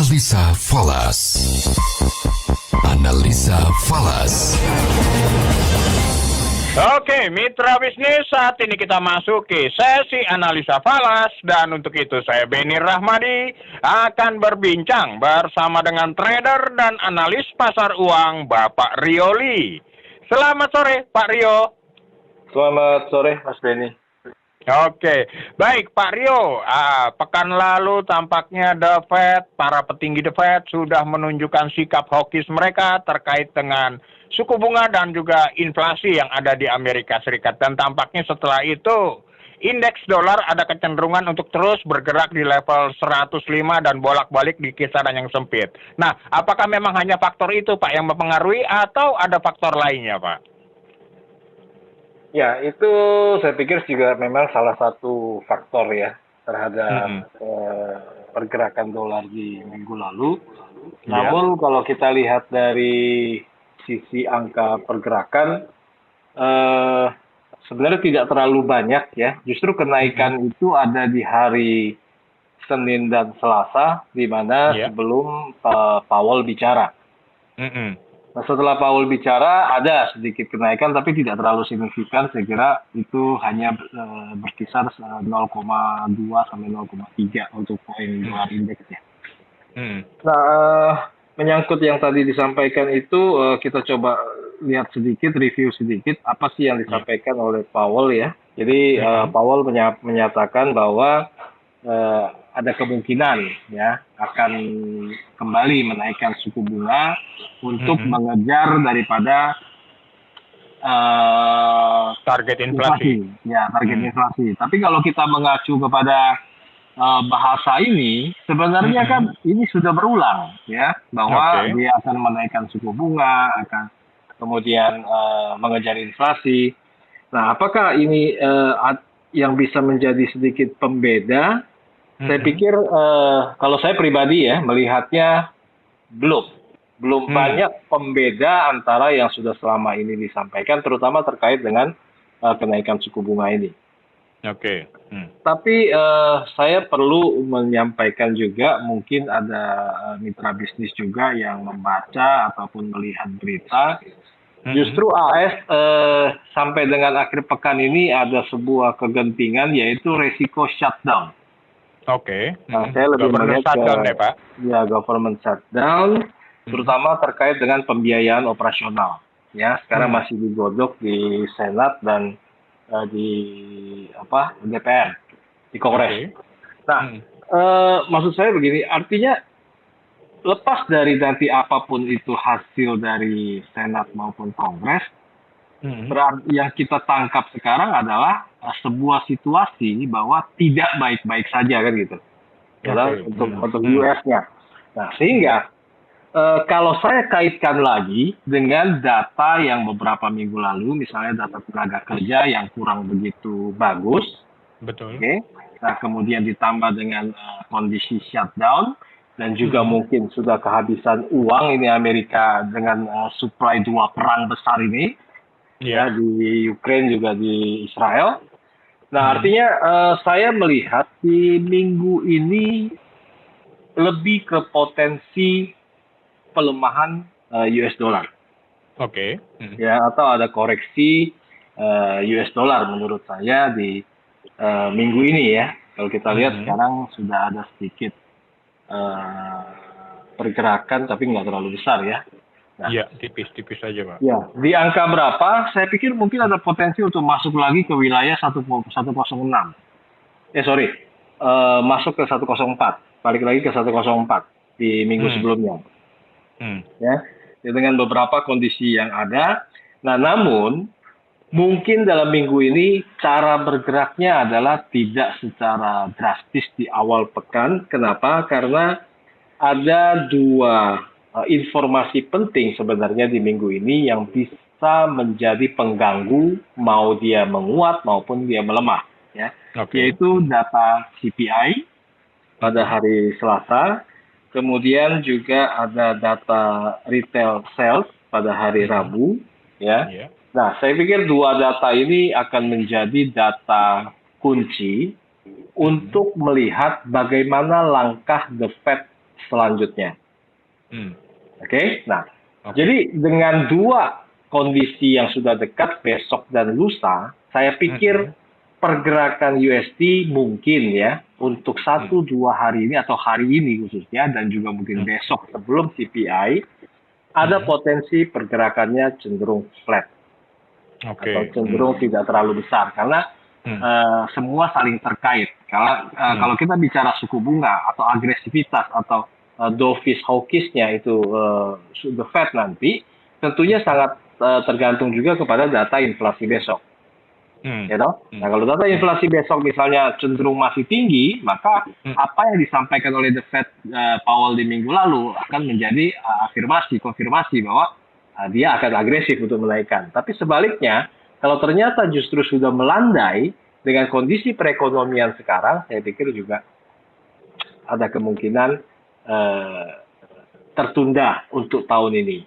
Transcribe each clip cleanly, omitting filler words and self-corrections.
Analisa Falas. Analisa Falas. Oke, mitra bisnis, saat ini kita masuki sesi analisa falas dan untuk itu saya Beni Rahmadi akan berbincang bersama dengan trader dan analis pasar uang Bapak Rio Lee. Selamat sore Pak Rio. Selamat sore Mas Beni. Oke, baik Pak Rio, pekan lalu tampaknya The Fed, para petinggi The Fed sudah menunjukkan sikap hawkish mereka terkait dengan suku bunga dan juga inflasi yang ada di Amerika Serikat. Dan tampaknya setelah itu, indeks dolar ada kecenderungan untuk terus bergerak di level 105 dan bolak-balik di kisaran yang sempit. Nah, apakah memang hanya faktor itu Pak yang mempengaruhi atau ada faktor lainnya Pak? Ya, itu saya pikir juga memang salah satu faktor ya terhadap pergerakan dolar di minggu lalu. Namun kalau kita lihat dari sisi angka pergerakan, sebenarnya tidak terlalu banyak ya. Justru kenaikan itu ada di hari Senin dan Selasa, di mana sebelum Powell bicara. Nah, setelah Powell bicara, ada sedikit kenaikan, tapi tidak terlalu signifikan. Saya kira itu hanya berkisar 0,2 sampai 0,3 untuk poin dolar indeksnya. Nah, menyangkut yang tadi disampaikan itu, kita coba lihat sedikit, review sedikit, apa sih yang disampaikan oleh Powell ya. Jadi, Powell menyatakan bahwa ada kemungkinan ya akan kembali menaikkan suku bunga untuk mengejar daripada target inflasi. Ya, target inflasi. Tapi kalau kita mengacu kepada bahasa ini, sebenarnya kan ini sudah berulang ya, bahwa dia akan menaikkan suku bunga, akan kemudian mengejar inflasi. Nah, apakah ini yang bisa menjadi sedikit pembeda? Saya pikir kalau saya pribadi ya melihatnya belum banyak pembeda antara yang sudah selama ini disampaikan, terutama terkait dengan kenaikan suku bunga ini. Tapi saya perlu menyampaikan juga, mungkin ada mitra bisnis juga yang membaca ataupun melihat berita. Justru AS sampai dengan akhir pekan ini ada sebuah kegentingan, yaitu resiko shutdown. Nah, saya lebih melihat government shutdown, terutama terkait dengan pembiayaan operasional. Ya, sekarang masih digodok di Senat dan di DPR, di Kongres. Nah, maksud saya begini, artinya lepas dari nanti apapun itu hasil dari Senat maupun Kongres, berarti yang kita tangkap sekarang adalah sebuah situasi bahwa tidak baik-baik saja kan gitu, untuk US-nya. Nah, sehingga kalau saya kaitkan lagi dengan data yang beberapa minggu lalu, misalnya data tenaga kerja yang kurang begitu bagus, nah kemudian ditambah dengan kondisi shutdown dan juga mungkin sudah kehabisan uang ini Amerika dengan supply dua perang besar ini. Ya, di Ukraine juga di Israel. Nah, artinya saya melihat di minggu ini lebih ke potensi pelemahan US dollar. Ya, atau ada koreksi US dollar menurut saya di minggu ini ya. Kalau kita lihat sekarang sudah ada sedikit pergerakan, tapi nggak terlalu besar ya. Nah, tipis-tipis saja Pak. Ya, di angka berapa? Saya pikir mungkin ada potensi untuk masuk lagi ke wilayah 106. Masuk ke 104. Balik lagi ke 104 di minggu sebelumnya. Ya, dengan beberapa kondisi yang ada. Nah, namun mungkin dalam minggu ini cara bergeraknya adalah tidak secara drastis di awal pekan. Kenapa? Karena ada dua informasi penting sebenarnya di minggu ini yang bisa menjadi pengganggu mau dia menguat maupun dia melemah ya. Yaitu data CPI pada hari Selasa, kemudian juga ada data retail sales pada hari Rabu ya. Nah, saya pikir dua data ini akan menjadi data kunci untuk melihat bagaimana langkah The Fed selanjutnya. Hmm. Oke, nah, jadi dengan dua kondisi yang sudah dekat besok dan lusa, saya pikir pergerakan USD mungkin ya untuk 1-2 hari ini atau hari ini khususnya dan juga mungkin besok sebelum CPI ada potensi pergerakannya cenderung flat atau cenderung tidak terlalu besar karena semua saling terkait. Kalau kita bicara suku bunga atau agresivitas atau dovish hawkishnya itu the Fed nanti tentunya sangat tergantung juga kepada data inflasi besok. Ya toh? Nah, kalau data inflasi besok misalnya cenderung masih tinggi, maka apa yang disampaikan oleh the Fed Powell di minggu lalu akan menjadi konfirmasi bahwa dia akan agresif untuk menaikkan. Tapi sebaliknya, kalau ternyata justru sudah melandai dengan kondisi perekonomian sekarang, saya pikir juga ada kemungkinan tertunda untuk tahun ini.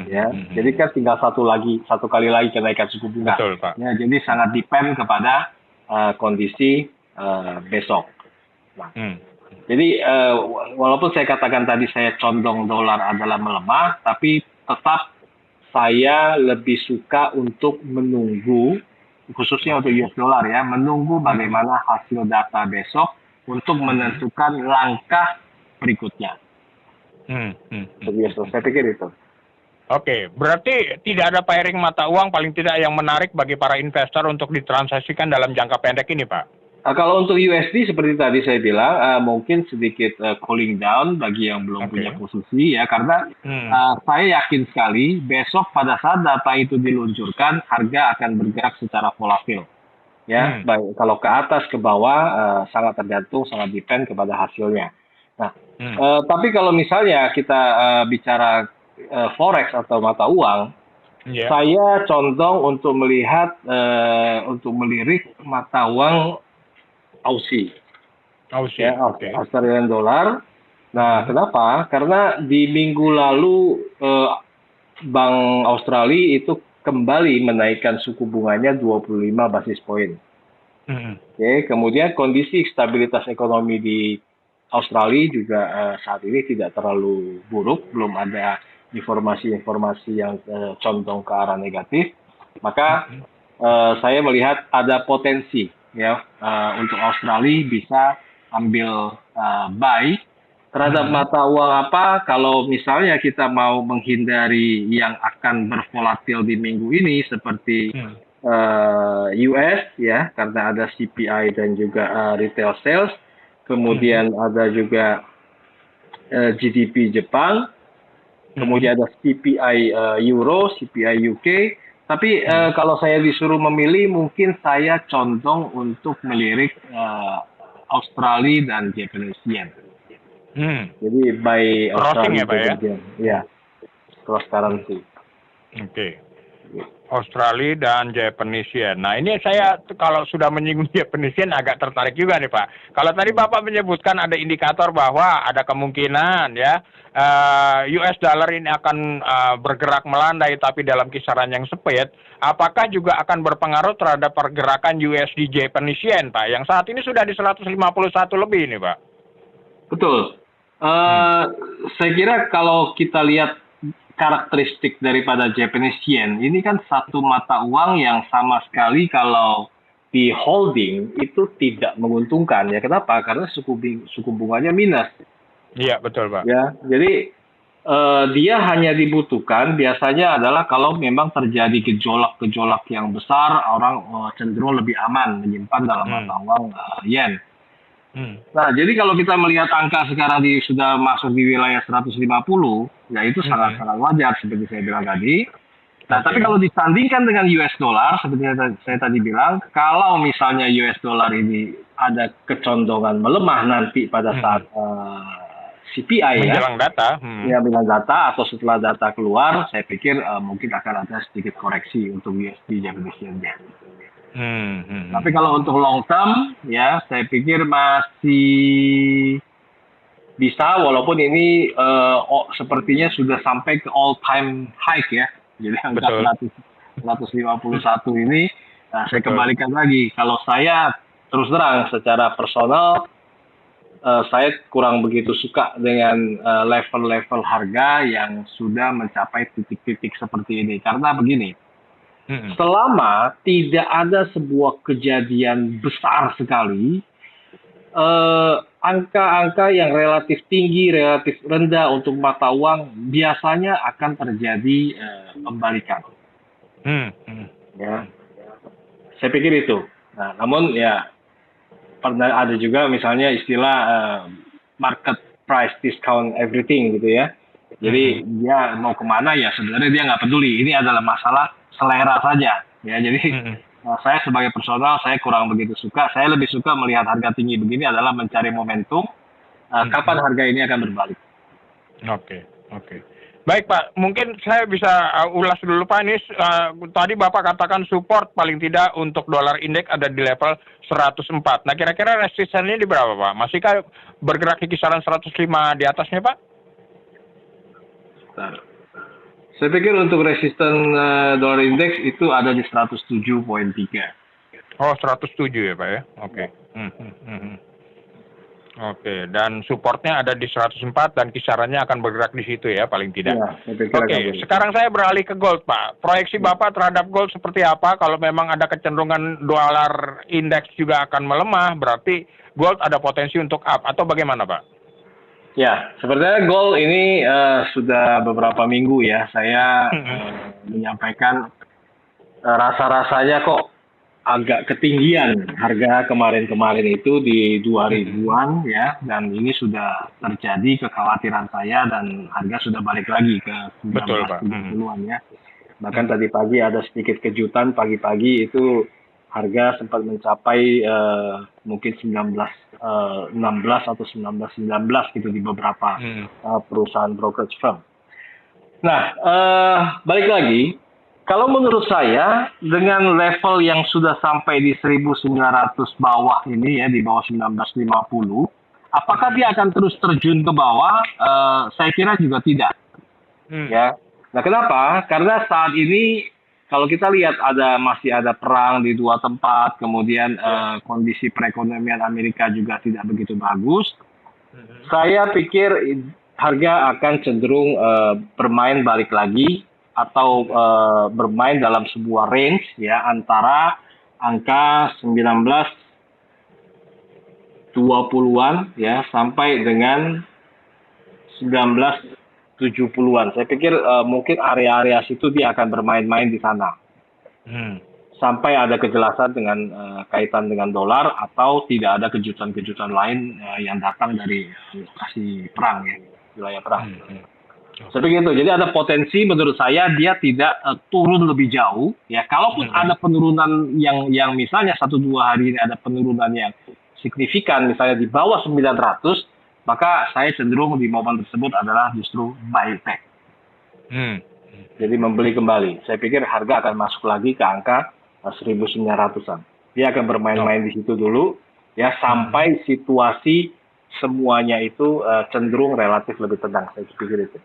Ya, jadi kan tinggal satu kali lagi kenaikan suku bunga. Betul, Pak. Ya, jadi sangat depend kepada kondisi besok. Nah, jadi walaupun saya katakan tadi saya condong dolar adalah melemah, tapi tetap saya lebih suka untuk menunggu, khususnya untuk US dollar ya, menunggu bagaimana hasil data besok untuk menentukan langkah berikutnya. Saya pikir itu. Oke, berarti tidak ada pairing mata uang paling tidak yang menarik bagi para investor untuk ditransaksikan dalam jangka pendek ini, Pak? Kalau untuk USD seperti tadi saya bilang, mungkin sedikit cooling down bagi yang belum punya posisi ya, karena saya yakin sekali besok pada saat data itu diluncurkan, harga akan bergerak secara volatil. Ya, baik kalau ke atas ke bawah sangat tergantung, sangat depend kepada hasilnya. Nah, tapi kalau misalnya kita bicara forex atau mata uang, saya condong untuk melihat untuk melirik mata uang Aussie. Ya, Australian dollar. Nah, kenapa? Karena di minggu lalu Bank Australia itu kembali menaikkan suku bunganya 25 basis poin. Oke, kemudian kondisi stabilitas ekonomi di Australia juga saat ini tidak terlalu buruk, belum ada informasi-informasi yang condong ke arah negatif, maka saya melihat ada potensi ya untuk Australia bisa ambil buy terhadap mata uang apa kalau misalnya kita mau menghindari yang akan bervolatil di minggu ini seperti US ya karena ada CPI dan juga retail sales, kemudian ada juga GDP Jepang. Kemudian ada CPI Euro, CPI UK. Tapi kalau saya disuruh memilih, mungkin saya condong untuk melirik Australia dan Japanese Yen. Jadi buy Australia ya, Pak, ya? Ya, cross currency. Oke. Australia dan Japanese Yen. Nah, ini saya kalau sudah menyinggung Japanese Yen agak tertarik juga nih, Pak. Kalau tadi Bapak menyebutkan ada indikator bahwa ada kemungkinan ya US dollar ini akan bergerak melandai tapi dalam kisaran yang sempit, apakah juga akan berpengaruh terhadap pergerakan USD Japanese Yen, Pak? Yang saat ini sudah di 151 lebih ini, Pak. Betul. Saya kira kalau kita lihat karakteristik daripada Japanese Yen, ini kan satu mata uang yang sama sekali kalau di holding itu tidak menguntungkan. Ya kenapa? Karena suku bunganya minus. Iya, betul, Pak. Ya, jadi dia hanya dibutuhkan biasanya adalah kalau memang terjadi gejolak-gejolak yang besar, orang cenderung lebih aman menyimpan dalam mata uang yen. Nah, jadi kalau kita melihat angka sekarang sudah masuk di wilayah 150, ya itu sangat-sangat wajar seperti saya bilang tadi. Nah, tapi kalau disandingkan dengan US dollar, seperti saya tadi bilang, kalau misalnya US dollar ini ada kecondongan melemah nanti pada saat CPI menjelang data, ya menjelang data atau setelah data keluar, saya pikir mungkin akan ada sedikit koreksi untuk USD Japanese Yen-nya. Tapi kalau untuk long term, ya saya pikir masih bisa, walaupun ini sepertinya sudah sampai ke all time high ya. Jadi angka 151 ini, saya kembalikan lagi. Kalau saya terus terang secara personal, saya kurang begitu suka dengan level-level harga yang sudah mencapai titik-titik seperti ini. Karena begini, selama tidak ada sebuah kejadian besar sekali, angka-angka yang relatif tinggi, relatif rendah untuk mata uang biasanya akan terjadi pembalikan. Ya, saya pikir itu. Nah, namun ya pernah ada juga misalnya istilah market price discount everything gitu ya. Jadi dia mau kemana ya sebenarnya dia nggak peduli. Ini adalah masalah selera saja. Ya, jadi saya sebagai personal saya kurang begitu suka. Saya lebih suka melihat harga tinggi begini adalah mencari momentum kapan harga ini akan berbalik. Oke. Baik Pak, mungkin saya bisa ulas dulu Pak. Ini tadi Bapak katakan support paling tidak untuk dolar indeks ada di level 104. Nah kira-kira resistennya di berapa Pak? Masihkah bergerak di kisaran 105 di atasnya Pak? Saya pikir untuk resisten dolar indeks itu ada di 107.3. Oh 107 ya Pak ya? Oke. Oke, dan supportnya ada di 104 dan kisarannya akan bergerak di situ ya paling tidak. Oke, sekarang saya beralih ke gold Pak. Proyeksi Bapak terhadap gold seperti apa? Kalau memang ada kecenderungan dolar indeks juga akan melemah, berarti gold ada potensi untuk up atau bagaimana Pak? Ya, sebenarnya gold ini sudah beberapa minggu ya saya menyampaikan rasa-rasanya kok agak ketinggian harga kemarin-kemarin itu di 2000-an ya, dan ini sudah terjadi kekhawatiran saya dan harga sudah balik lagi ke 19.000-an ya. Bahkan tadi pagi ada sedikit kejutan, pagi-pagi itu harga sempat mencapai mungkin 16 atau 19 gitu di beberapa perusahaan brokerage firm. Nah, balik lagi. Kalau menurut saya, dengan level yang sudah sampai di 1.900 bawah ini ya, di bawah 1950, apakah dia akan terus terjun ke bawah? Saya kira juga tidak. Ya. Nah, kenapa? Karena saat ini, kalau kita lihat masih ada perang di dua tempat, kemudian kondisi perekonomian Amerika juga tidak begitu bagus. Saya pikir harga akan cenderung bermain balik lagi, atau bermain dalam sebuah range ya antara angka 1920-an ya sampai dengan 1970-an. Saya pikir mungkin area-area situ dia akan bermain-main di sana. Sampai ada kejelasan dengan kaitan dengan dolar atau tidak ada kejutan-kejutan lain yang datang dari lokasi perang ya, wilayah perang. Seperti itu. Jadi ada potensi menurut saya dia tidak turun lebih jauh. Ya, kalaupun ada penurunan yang misalnya 1-2 hari ini ada penurunan yang signifikan, misalnya di bawah 900, maka saya cenderung di momen tersebut adalah justru buy back. Jadi membeli kembali. Saya pikir harga akan masuk lagi ke angka 1.900-an. Dia akan bermain-main di situ dulu, ya sampai situasi semuanya itu cenderung relatif lebih tenang. Saya pikir itu.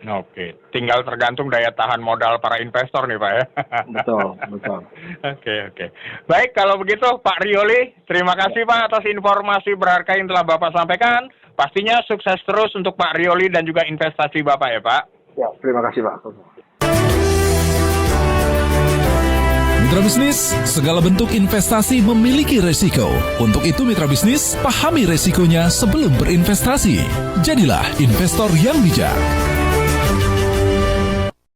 Oke, tinggal tergantung daya tahan modal para investor nih Pak ya. Betul. Oke. Baik, kalau begitu Pak Rioli, terima kasih Pak atas informasi berharga yang telah Bapak sampaikan. Pastinya sukses terus untuk Pak Rioli dan juga investasi Bapak ya Pak. Ya, terima kasih Pak. Mitra bisnis, segala bentuk investasi memiliki resiko. Untuk itu mitra bisnis, pahami resikonya sebelum berinvestasi. Jadilah investor yang bijak.